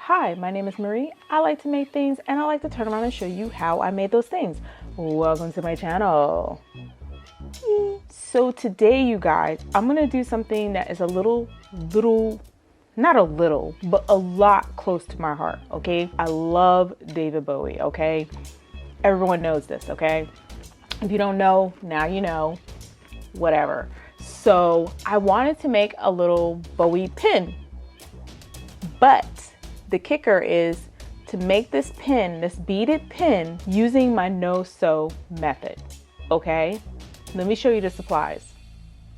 Hi, my name is Marie. I like to make things and I like to turn around and show you how I made those things. Welcome to my channel. So today, you guys, I'm gonna do something that is a not a little, but a lot close to my heart, okay? I love David Bowie, okay? Everyone knows this, okay? If you don't know, now you know, whatever. So I wanted to make a little Bowie pin, but the kicker is to make this pin, this beaded pin, using my no-sew method, okay? Let me show you the supplies.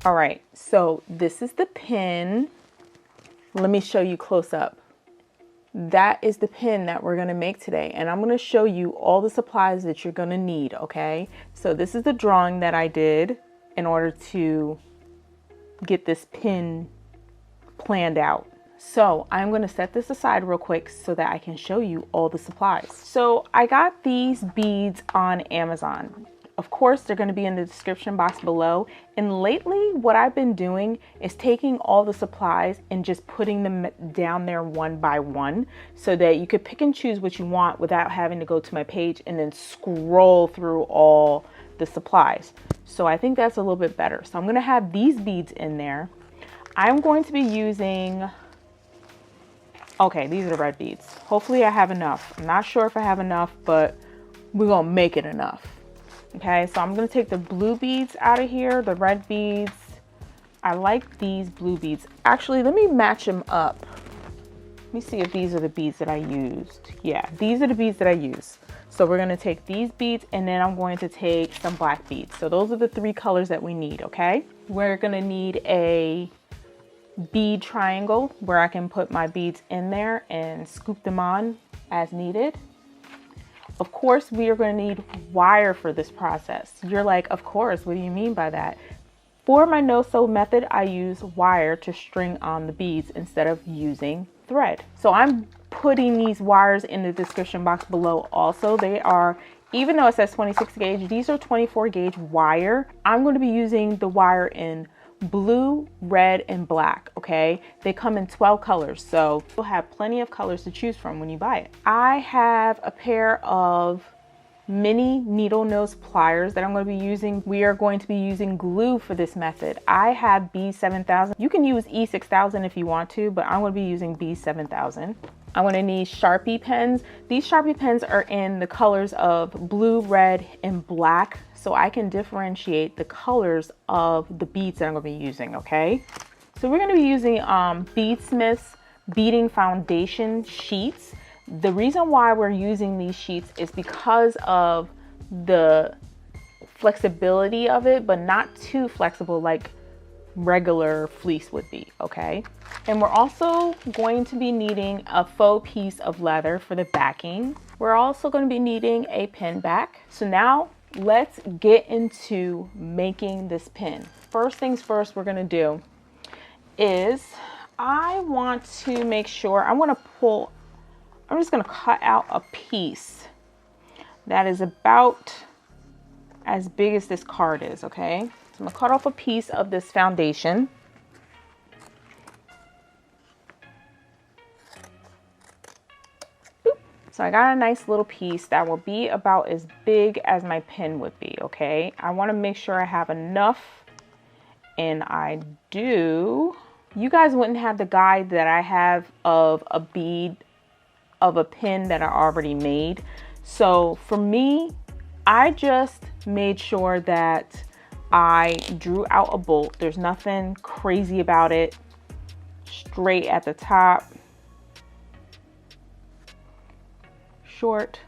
All right, so this is the pin. Let me show you close up. That is the pin that we're gonna make today, and I'm gonna show you all the supplies that you're gonna need, okay? So this is the drawing that I did in order to get this pin planned out. So I'm gonna set this aside real quick so that I can show you all the supplies. So I got these beads on Amazon. Of course, they're gonna be in the description box below. And lately, what I've been doing is taking all the supplies and just putting them down there one by one so that you could pick and choose what you want without having to go to my page and then scroll through all the supplies. So I think that's a little bit better. So I'm gonna have these beads in there. I'm going to be using, okay, these are the red beads. Hopefully I have enough. I'm not sure if I have enough, but we're gonna make it enough. Okay, so I'm gonna take the blue beads out of here, the red beads. I like these blue beads. Actually, let me match them up. Let me see if these are the beads that I used. Yeah, these are the beads that I used. So we're gonna take these beads and then I'm going to take some black beads. So those are the three colors that we need, okay? We're gonna need a bead triangle where I can put my beads in there and scoop them on as needed. Of course, we are going to need wire for this process. You're like, of course, what do you mean by that? For my no-sew method, I use wire to string on the beads instead of using thread. So I'm putting these wires in the description box below also. They are, even though it says 26 gauge, these are 24 gauge wire. I'm going to be using the wire in blue, red, and black, okay? They come in 12 colors, so you'll have plenty of colors to choose from when you buy it. I have a pair of mini needle nose pliers that I'm going to be using. We are going to be using glue for this method. I have B7000. You can use E6000 if you want to, but I'm going to be using B7000. I'm going to need Sharpie pens. These Sharpie pens are in the colors of blue, red, and black, so I can differentiate the colors of the beads that I'm going to be using, okay? So we're going to be using Beadsmith's Beading Foundation sheets. The reason why we're using these sheets is because of the flexibility of it, but not too flexible like regular fleece would be, okay? And we're also going to be needing a faux piece of leather for the backing. We're also going to be needing a pin back. So now let's get into making this pin. First things first we're going to do is I want to make sure, I'm just going to cut out a piece that is about as big as this card is, okay? So I'm going to cut off a piece of this foundation. Boop. So I got a nice little piece that will be about as big as my pin would be, okay? I want to make sure I have enough, and I do. You guys wouldn't have the guide that I have of a bead of a pin that I already made. So for me, I just made sure that I drew out a bolt. There's nothing crazy about it. Straight at the top, short,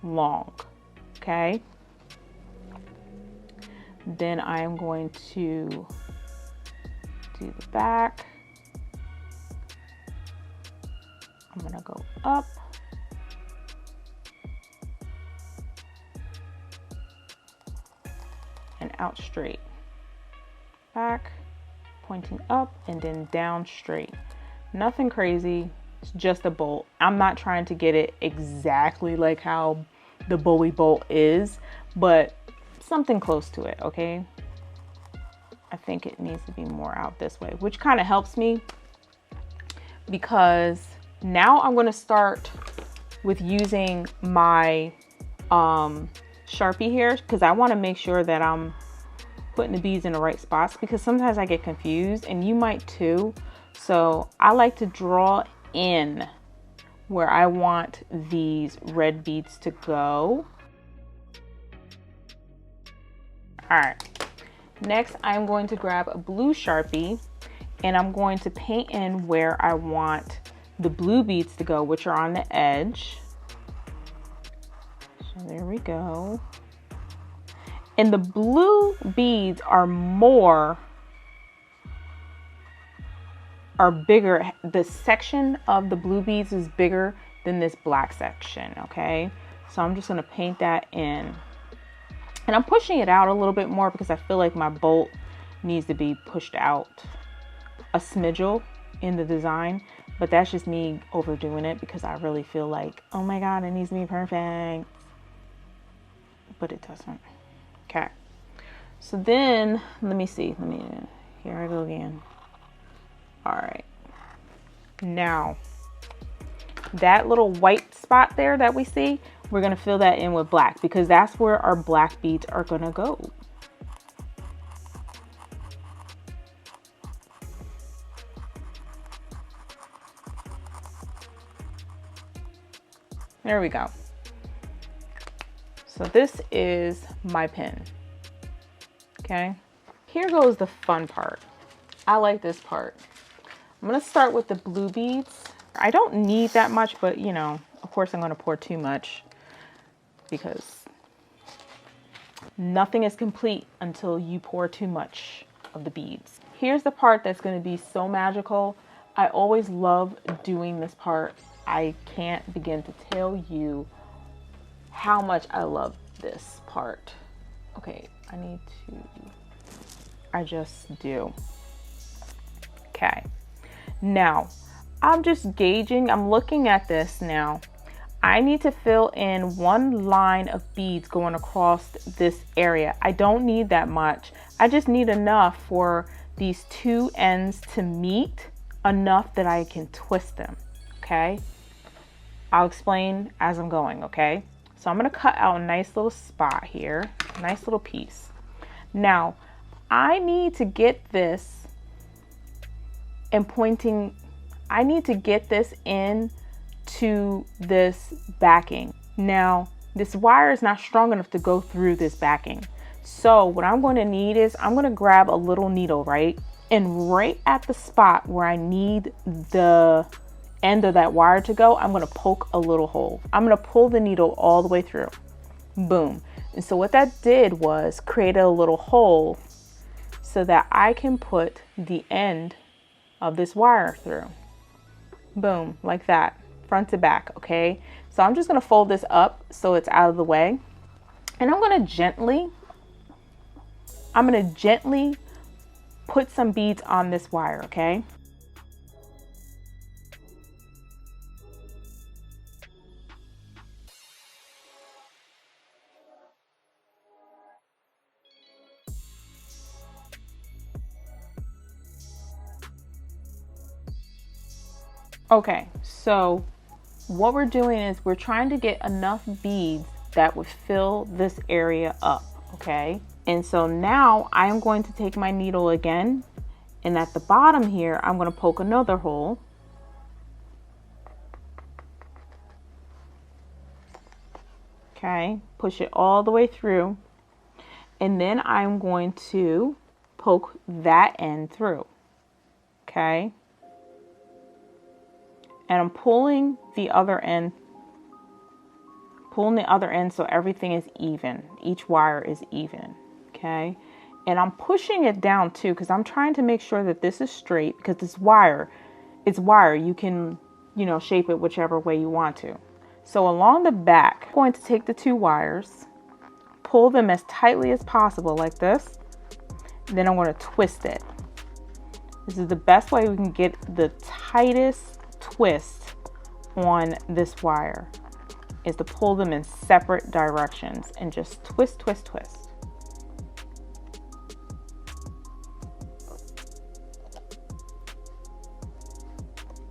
long, okay? Then I am going to do the back. I'm gonna go up and out straight, back, pointing up, and then down straight. Nothing crazy, it's just a bolt. I'm not trying to get it exactly like how the Bowie bolt is, but something close to it, okay? I think it needs to be more out this way, which kind of helps me because now I'm going to start with using my Sharpie here, because I want to make sure that I'm putting the beads in the right spots, because sometimes I get confused and you might too. So I like to draw in where I want these red beads to go. All right, next I'm going to grab a blue Sharpie and I'm going to paint in where I want the blue beads to go, which are on the edge. So there we go. And the blue beads are bigger. The section of the blue beads is bigger than this black section, okay? So I'm just gonna paint that in. And I'm pushing it out a little bit more because I feel like my bolt needs to be pushed out a smidgel in the design, but that's just me overdoing it because I really feel like, oh my God, it needs to be perfect, but it doesn't. Okay, so then let me see, here I go again. All right, now that little white spot there that we see, we're gonna fill that in with black because that's where our black beads are gonna go. There we go. So this is my pin, okay? Here goes the fun part. I like this part. I'm gonna start with the blue beads. I don't need that much, but you know, of course I'm gonna pour too much because nothing is complete until you pour too much of the beads. Here's the part that's gonna be so magical. I always love doing this part. I can't begin to tell you how much I love this part. Okay, I just do. Okay, now I'm just gauging, I'm looking at this now. I need to fill in one line of beads going across this area. I don't need that much. I just need enough for these two ends to meet enough that I can twist them, okay? I'll explain as I'm going, okay? So I'm gonna cut out a nice little spot here, a nice little piece. Now, I need to get this and I need to get this in to this backing. Now, this wire is not strong enough to go through this backing. So what I'm going to need is I'm going to grab a little needle, right? And right at the spot where I need the end of that wire to go, I'm going to poke a little hole. I'm going to pull the needle all the way through. Boom. And so what that did was create a little hole so that I can put the end of this wire through. Boom, like that, front to back, okay? So I'm just gonna fold this up so it's out of the way. And I'm gonna gently put some beads on this wire, okay? Okay, so what we're doing is we're trying to get enough beads that would fill this area up, okay? And so now I am going to take my needle again, and at the bottom here, I'm going to poke another hole. Okay, push it all the way through, and then I'm going to poke that end through, okay? And I'm pulling the other end so everything is even. Each wire is even, okay? And I'm pushing it down too because I'm trying to make sure that this is straight because this wire, it's wire. You can, you know, shape it whichever way you want to. So along the back, I'm going to take the two wires, pull them as tightly as possible like this. Then I'm going to twist it. This is the best way we can get the tightest twist on this wire, is to pull them in separate directions and just twist, twist, twist.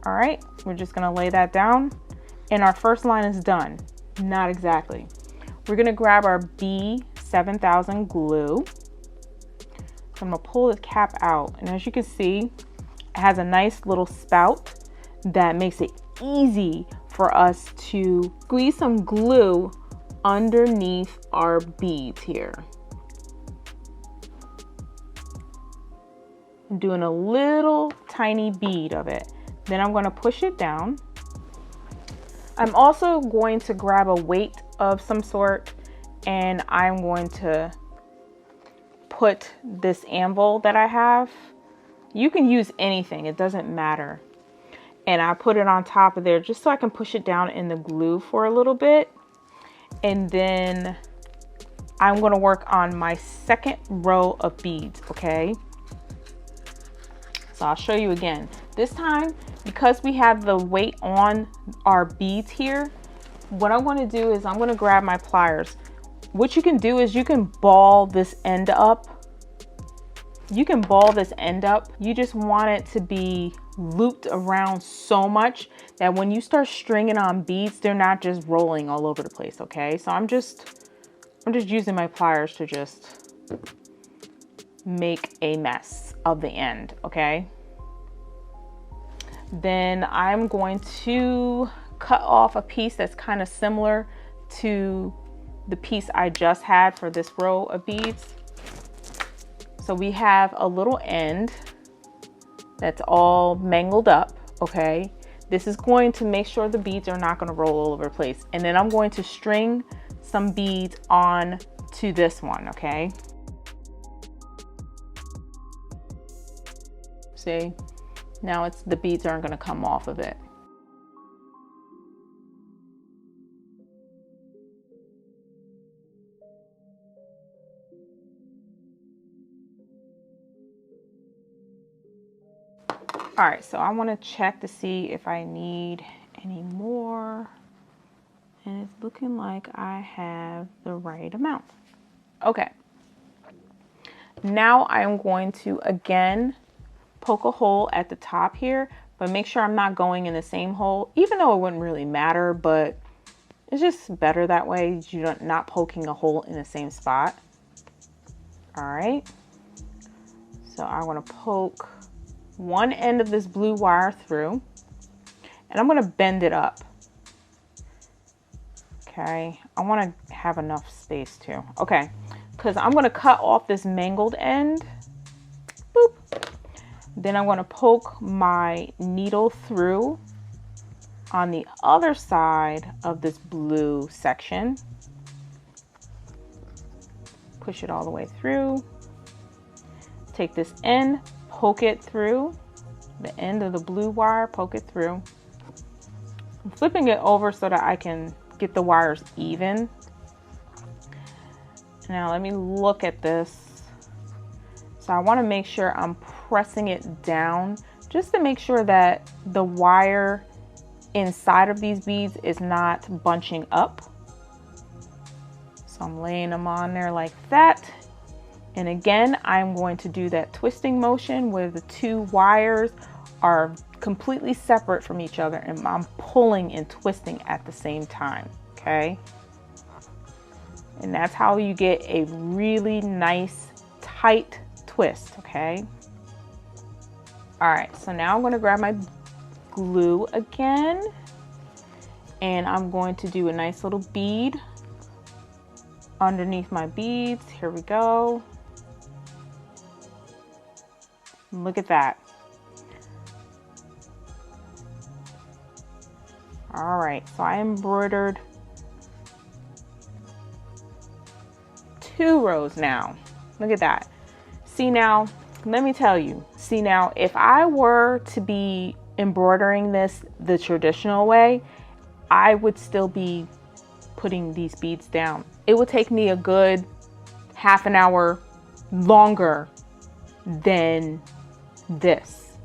All right, we're just gonna lay that down and our first line is done. Not exactly. We're gonna grab our B7000 glue. So I'm gonna pull the cap out, and as you can see, it has a nice little spout that makes it easy for us to squeeze some glue underneath our beads here. I'm doing a little tiny bead of it. Then I'm going to push it down. I'm also going to grab a weight of some sort, and I'm going to put this anvil that I have. You can use anything, it doesn't matter. And I put it on top of there just so I can push it down in the glue for a little bit. And then I'm going to work on my second row of beads, okay? So I'll show you again. This time, because we have the weight on our beads here, what I'm going to do is I'm going to grab my pliers. What you can do is you can ball this end up. You can ball this end up. You just want it to be looped around so much that when you start stringing on beads, they're not just rolling all over the place, okay? So I'm just using my pliers to just make a mess of the end, okay? Then I'm going to cut off a piece that's kind of similar to the piece I just had for this row of beads. So we have a little end that's all mangled up, okay? This is going to make sure the beads are not going to roll all over the place. And then I'm going to string some beads on to this one, okay? See? Now the beads aren't going to come off of it. All right, so I want to check to see if I need any more. And it's looking like I have the right amount. Okay. Now I'm going to, again, poke a hole at the top here, but make sure I'm not going in the same hole, even though it wouldn't really matter, but it's just better that way. You're not poking a hole in the same spot. All right. So I want to poke one end of this blue wire through, and I'm going to bend it up. Okay, I want to have enough space too. Okay, because I'm going to cut off this mangled end. Boop. Then I'm going to poke my needle through on the other side of this blue section. Push it all the way through. Take this end, poke it through the end of the blue wire, poke it through. I'm flipping it over so that I can get the wires even. Now let me look at this. So I want to make sure I'm pressing it down just to make sure that the wire inside of these beads is not bunching up. So I'm laying them on there like that. And again, I'm going to do that twisting motion where the two wires are completely separate from each other and I'm pulling and twisting at the same time, okay? And that's how you get a really nice, tight twist, okay? All right, so now I'm gonna grab my glue again and I'm going to do a nice little bead underneath my beads. Here we go. Look at that. All right, so I embroidered 2 rows now. Look at that. See now, let me tell you. See now, if I were to be embroidering this the traditional way, I would still be putting these beads down. It would take me a good half an hour longer than this.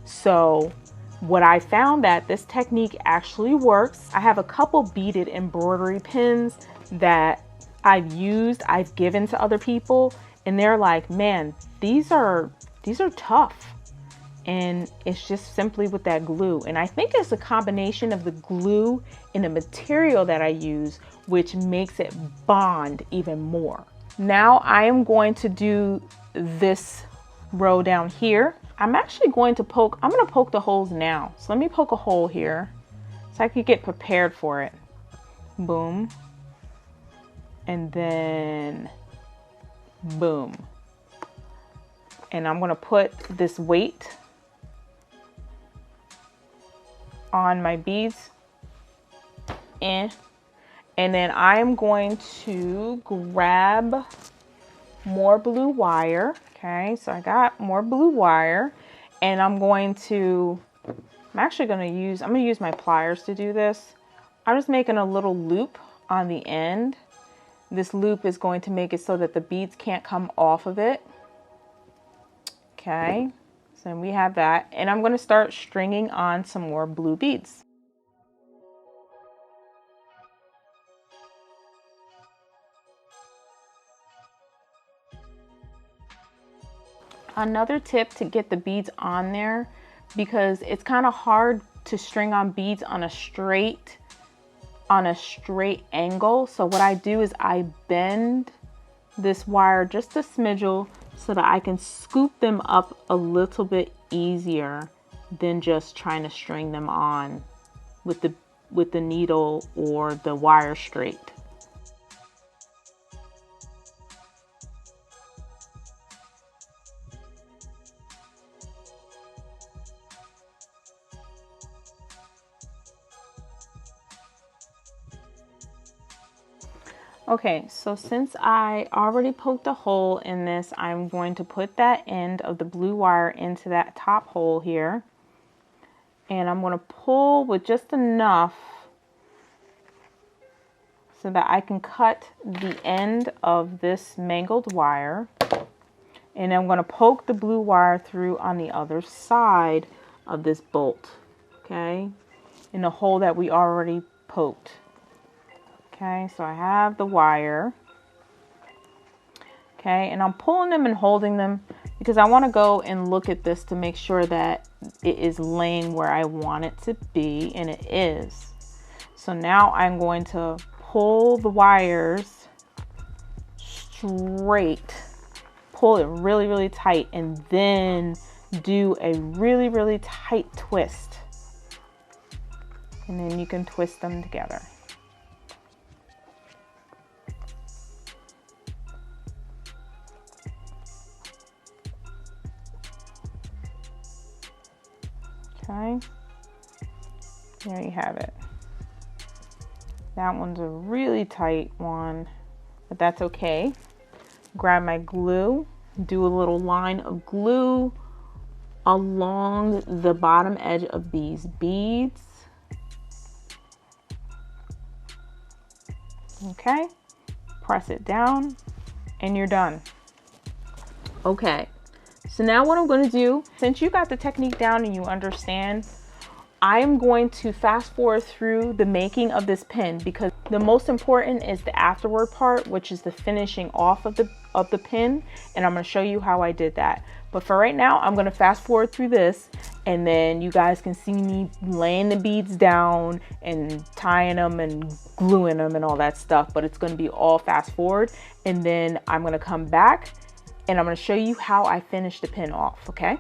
So what I found that this technique actually works. I have a couple beaded embroidery pins that I've used, I've given to other people, and they're like, man, these are tough. and it's just simply with that glue. And I think it's a combination of the glue and the material that I use, which makes it bond even more. Now I am going to do this row down here. I'm actually going to poke, I'm going to poke the holes now. So let me poke a hole here so I could get prepared for it. Boom. And then boom. And I'm going to put this weight on my beads and then I'm going to grab more blue wire. Okay, so I got more blue wire, and I'm actually going to use my pliers to do this. I'm just making a little loop on the end. This loop is going to make it so that the beads can't come off of it. Okay, so we have that, and I'm going to start stringing on some more blue beads. Another tip to get the beads on there, because it's kind of hard to string on beads on a straight angle. So what I do is I bend this wire just a smidge so that I can scoop them up a little bit easier than just trying to string them on with the needle or the wire straight. Okay, so since I already poked a hole in this, I'm going to put that end of the blue wire into that top hole here. And I'm going to pull with just enough so that I can cut the end of this mangled wire. And I'm going to poke the blue wire through on the other side of this bolt, okay, in the hole that we already poked. Okay, so I have the wire. Okay, and I'm pulling them and holding them because I want to go and look at this to make sure that it is laying where I want it to be, and it is. So now I'm going to pull the wires straight, pull it really, really tight, and then do a really, really tight twist. And then you can twist them together. Okay, there you have it. That one's a really tight one, but that's okay. Grab my glue, do a little line of glue along the bottom edge of these beads. Okay, press it down and you're done. Okay. So now what I'm going to do, since you got the technique down and you understand, I am going to fast forward through the making of this pin, because the most important is the afterward part, which is the finishing off of the pin, and I'm going to show you how I did that. But for right now, I'm going to fast forward through this, and then you guys can see me laying the beads down and tying them and gluing them and all that stuff, but it's going to be all fast forward, and then I'm going to come back and I'm going to show you how I finish the pin off, okay?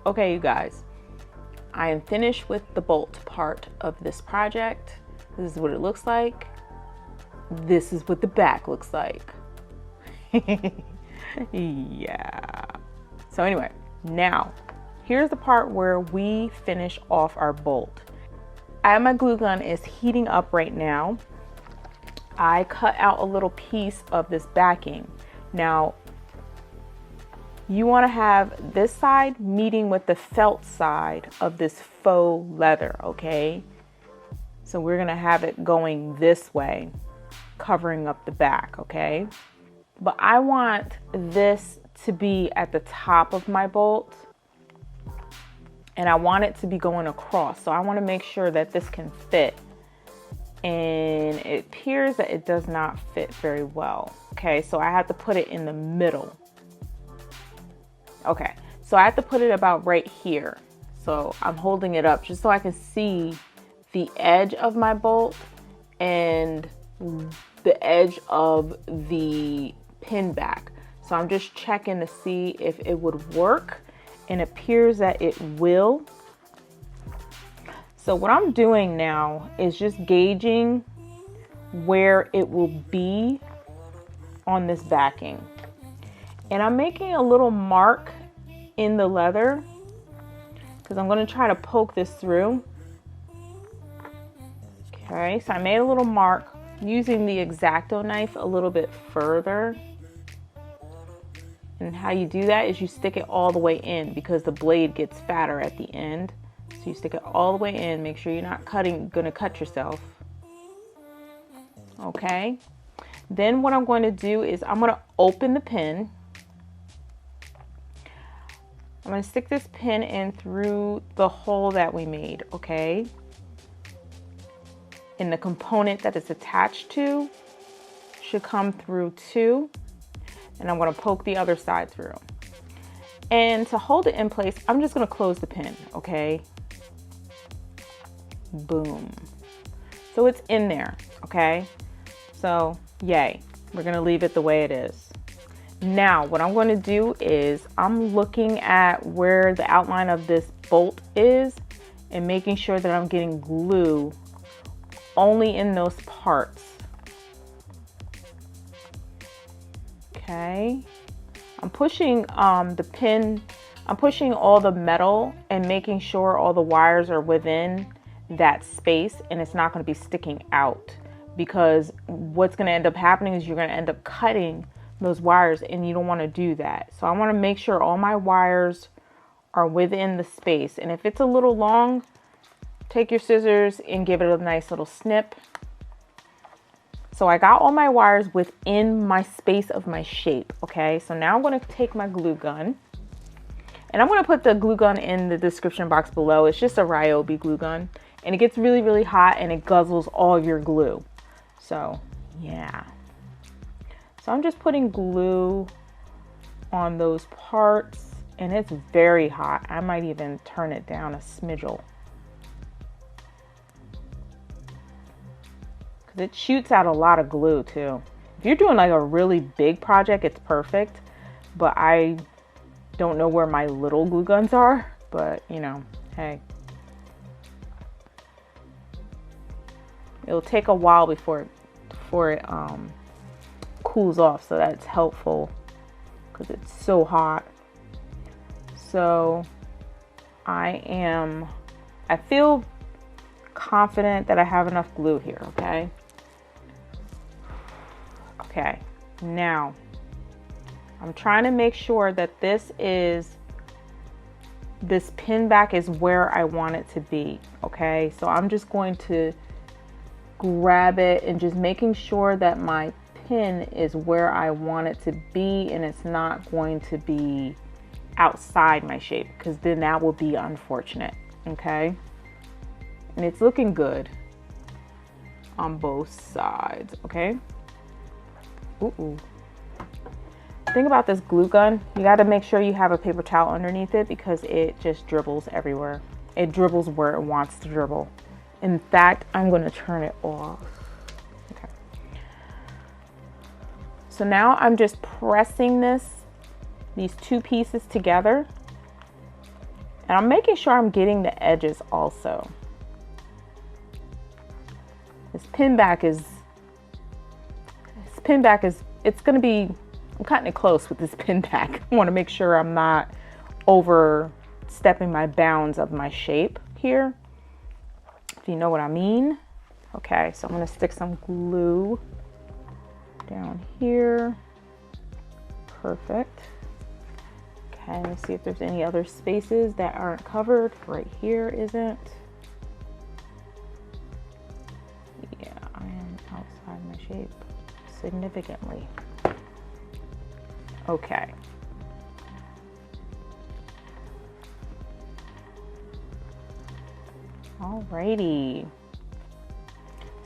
Okay, you guys, I am finished with the bolt part of this project. This is what it looks like. This is what the back looks like. Yeah. So anyway, now here's the part where we finish off our bolt. As my glue gun is heating up right now, I cut out a little piece of this backing. Now, you want to have this side meeting with the felt side of this faux leather, okay? So we're gonna have it going this way, covering up the back, okay? But I want this to be at the top of my bolt, and I want it to be going across. So I want to make sure that this can fit, and it appears that it does not fit very well. Okay, so I have to put it in the middle. Okay, so I have to put it about right here. So I'm holding it up just so I can see the edge of my bolt and the edge of the pin back. So I'm just checking to see if it would work, and it appears that it will. So what I'm doing now is just gauging where it will be on this backing. And I'm making a little mark in the leather because I'm going to try to poke this through. Okay, so I made a little mark using the X-Acto knife a little bit further. And how you do that is you stick it all the way in because the blade gets fatter at the end. So you stick it all the way in, make sure you're not gonna cut yourself. Okay. Then what I'm going to do is I'm going to open the pin. I'm going to stick this pin in through the hole that we made, okay? And the component that it's attached to should come through too. And I'm going to poke the other side through. And to hold it in place, I'm just going to close the pin, okay? Boom. So it's in there, okay? So yay, we're going to leave it the way it is. Now what I'm going to do is I'm looking at where the outline of this bolt is and making sure that I'm getting glue only in those parts. Okay, I'm pushing the pin, I'm pushing all the metal and making sure all the wires are within that space and it's not going to be sticking out, because what's going to end up happening is you're going to end up cutting those wires and you don't want to do that. So I want to make sure all my wires are within the space, and if it's a little long, take your scissors and give it a nice little snip. So I got all my wires within my space of my shape, okay? So now I'm going to take my glue gun, and I'm going to put the glue gun in the description box below. It's just a Ryobi glue gun, and it gets really, really hot and it guzzles all of your glue. So yeah. So I'm just putting glue on those parts, and it's very hot. I might even turn it down a smidgle. It shoots out a lot of glue too. If you're doing like a really big project, it's perfect, but I don't know where my little glue guns are, but you know, hey. It'll take a while before it cools off, so that's helpful because it's so hot. So I feel confident that I have enough glue here, okay? Okay, now I'm trying to make sure that this pin back is where I want it to be, okay? So I'm just going to grab it and just making sure that my pin is where I want it to be, and it's not going to be outside my shape, because then that will be unfortunate, okay? And it's looking good on both sides, okay? Ooh. The thing about this glue gun, you got to make sure you have a paper towel underneath it, because it just dribbles everywhere. It dribbles where it wants to dribble. In fact, I'm going to turn it off. Okay. So now I'm just pressing these two pieces together. And I'm making sure I'm getting the edges also. This pin back is, it's gonna be, I'm cutting it close with this pin back. I wanna make sure I'm not overstepping my bounds of my shape here, if you know what I mean. Okay, so I'm gonna stick some glue down here. Perfect. Okay, let's see if there's any other spaces that aren't covered. Right here isn't. Yeah, I am outside my shape significantly. Okay. Alrighty.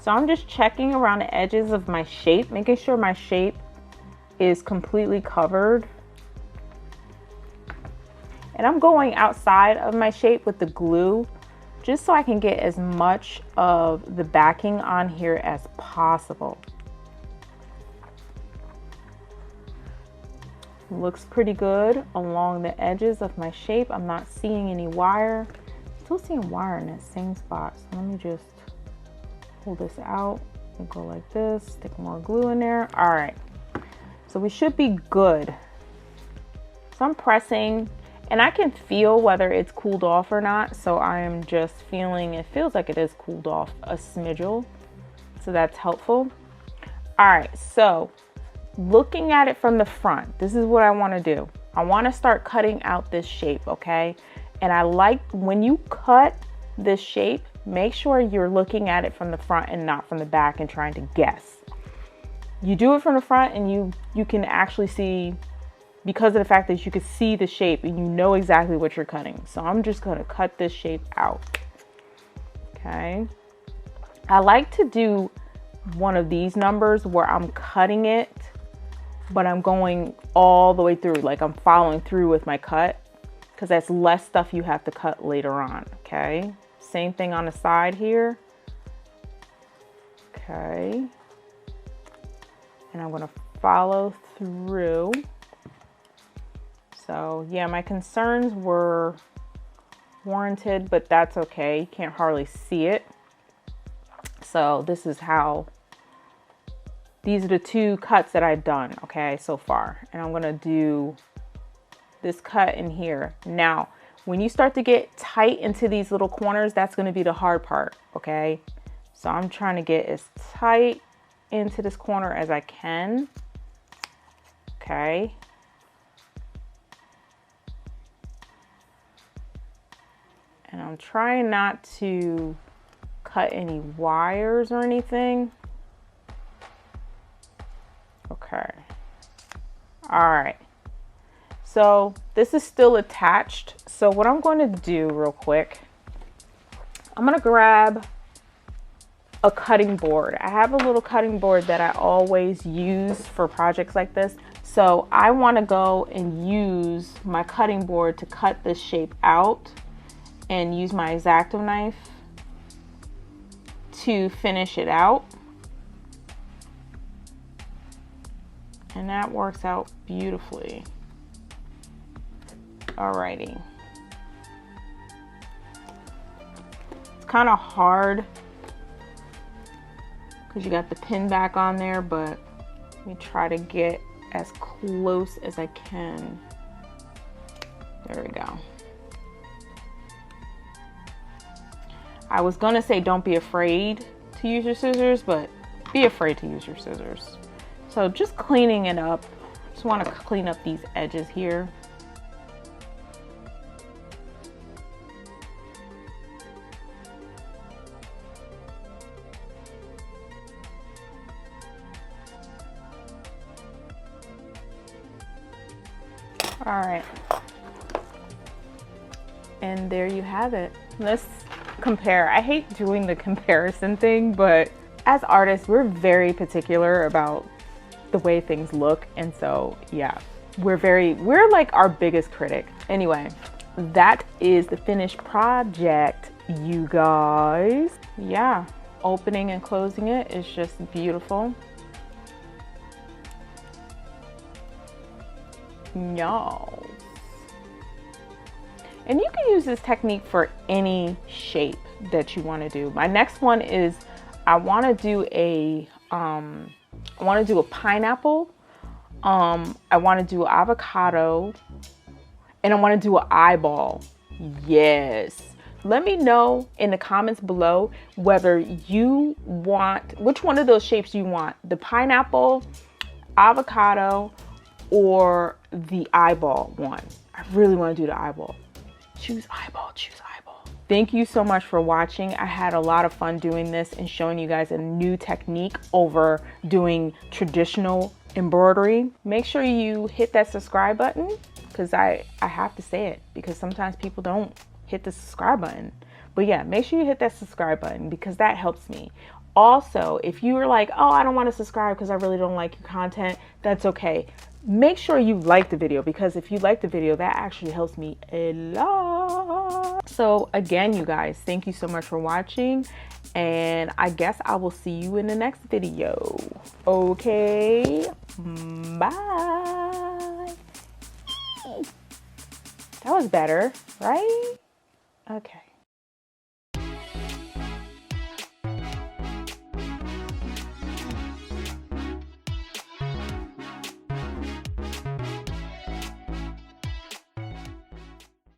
So I'm just checking around the edges of my shape, making sure my shape is completely covered. And I'm going outside of my shape with the glue just so I can get as much of the backing on here as possible. Looks pretty good along the edges of my shape. I'm not seeing any wire. Still seeing wire in that same spot. So let me just pull this out and go like this, stick more glue in there. All right, so we should be good. So I'm pressing and I can feel whether it's cooled off or not. So I am just feeling, it feels like it is cooled off a smidgel. So that's helpful. All right, so looking at it from the front, this is what I want to do. I want to start cutting out this shape, okay? And I like when you cut this shape, make sure you're looking at it from the front and not from the back and trying to guess. You do it from the front and you can actually see, because of the fact that you can see the shape and you know exactly what you're cutting. So I'm just going to cut this shape out. Okay. I like to do one of these numbers where I'm cutting it, but I'm going all the way through, like I'm following through with my cut, because that's less stuff you have to cut later on. Okay. Same thing on the side here. Okay. And I'm going to follow through. So yeah, my concerns were warranted, but that's okay. You can't hardly see it. So this is how, these are the two cuts that I've done, okay, so far. And I'm gonna do this cut in here. Now, when you start to get tight into these little corners, that's gonna be the hard part, okay? So I'm trying to get as tight into this corner as I can, okay? And I'm trying not to cut any wires or anything. Okay. All right. So this is still attached. So what I'm going to do real quick, I'm going to grab a cutting board. I have a little cutting board that I always use for projects like this. So I want to go and use my cutting board to cut this shape out and use my X-Acto knife to finish it out. And that works out beautifully. Alrighty. It's kind of hard because you got the pin back on there, but let me try to get as close as I can. There we go. I was gonna say don't be afraid to use your scissors, but be afraid to use your scissors. So just cleaning it up. Just want to clean up these edges here. All right. And there you have it. Let's compare. I hate doing the comparison thing, but as artists, we're very particular about the way things look. And so, yeah, we're like our biggest critic. Anyway, that is the finished project, you guys. Yeah, opening and closing it is just beautiful. Y'all. And you can use this technique for any shape that you want to do. My next one is I want to do a pineapple. I want to do an avocado, and I want to do an eyeball. Yes. Let me know in the comments below whether you want, which one of those shapes you want, the pineapple, avocado, or the eyeball one. I really want to do the eyeball. Choose eyeball, choose eyeball. Thank you so much for watching. I had a lot of fun doing this and showing you guys a new technique over doing traditional embroidery. Make sure you hit that subscribe button, because I have to say it, because sometimes people don't hit the subscribe button. But yeah, make sure you hit that subscribe button, because that helps me. Also, if you were like, oh, I don't want to subscribe because I really don't like your content, that's okay. Make sure you like the video, because if you like the video, that actually helps me a lot. So again, you guys, thank you so much for watching, and I guess I will see you in the next video. Okay, bye. That was better, right? Okay.